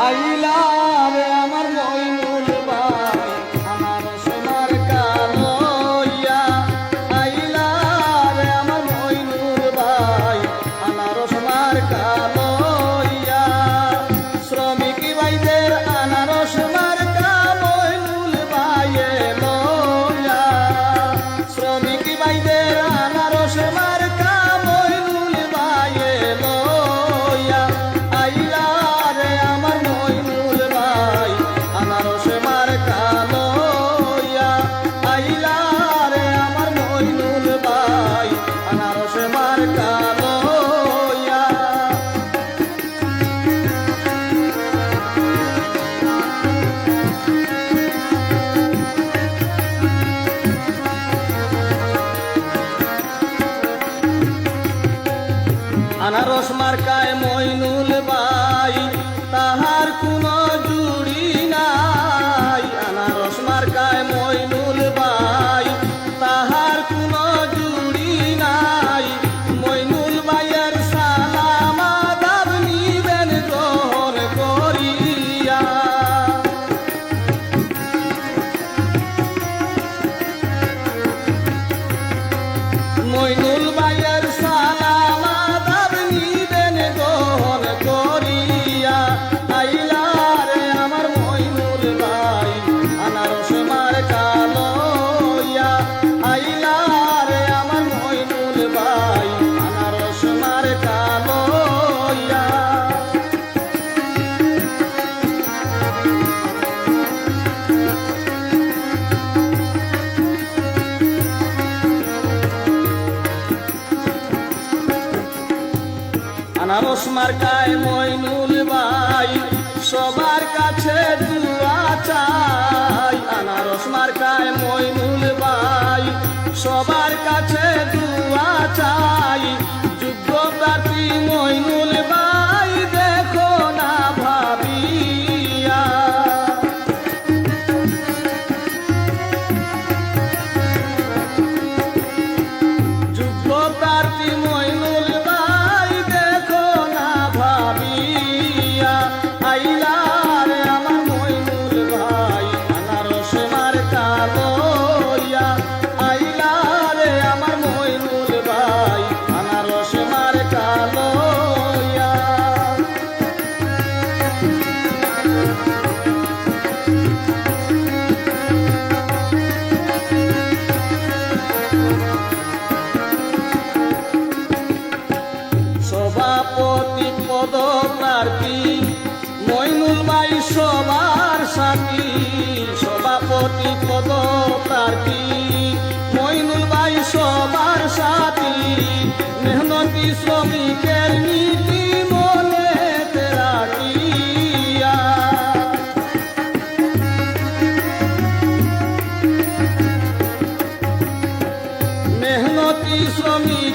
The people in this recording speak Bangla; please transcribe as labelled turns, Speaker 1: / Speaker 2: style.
Speaker 1: আইলা রে আমার মইনুল ভাই আনারস মার্কা লইয়া, আইলা রে আমার মইনুল ভাই আনারস মার্কা লইয়া, শ্রমিক ভাইদের আনারস মার্কা মইনুল ভাইয়ে লইয়া, শ্রমিক ভাইদের আনারস মার্কা মইনুল ভাইয়ে লইয়া, আইলা রে আমার মইনুল ভাই আনারস মার্কা লইয়া, আইলা রে আমার মইনুল ভাই আনারস মার্কা লইয়া। আনারস মার্কায় মইনুল ভাই তাহার কোনো জুড়ি নাই, আনারস মার্কায় মইনুল ভাই তাহার কোনো জুড়ি নাই, মইনুল ভাইয়ের সালাম আদাব নিবেন গ্রহণ করিয়া, মইনুল ভাইয়ের সালাম আদাব নিবেন গ্রহণ করিয়া, আইলা রে আমার মইনুল ভাই আনারস মার্কা লইয়া, আইলা রে আমার মইনুল ভাই আনারস মার্কা লইয়া। আনারস মার্কায় মইনুল ভাই সবার কাছে দুয়া চাই, আনারস মার্কায় মইনুল ভাই সবার কাছে দুয়া চাই, যোগ্য প্রার্থী মইনুল ভাই দেখো না ভাবিয়া, যোগ্য প্রার্থী মইনুল ভাই দেখো না ভাবিয়া, আইলা রে আমার মইনুল ভাই আনারস মার্কা লইয়া, আইলা রে আমার মইনুল ভাই আনারস মার্কা লইয়া। সভাপতি পদপ্রার্থী মইনুল ভাই সবার সাথী, সভাপতি পদপ্রার্থী মইনুল ভাই সবার সাথী, মেহনতি শ্রমিকের নীতি মনে রাখিয়া, মেহনতি শ্রমিক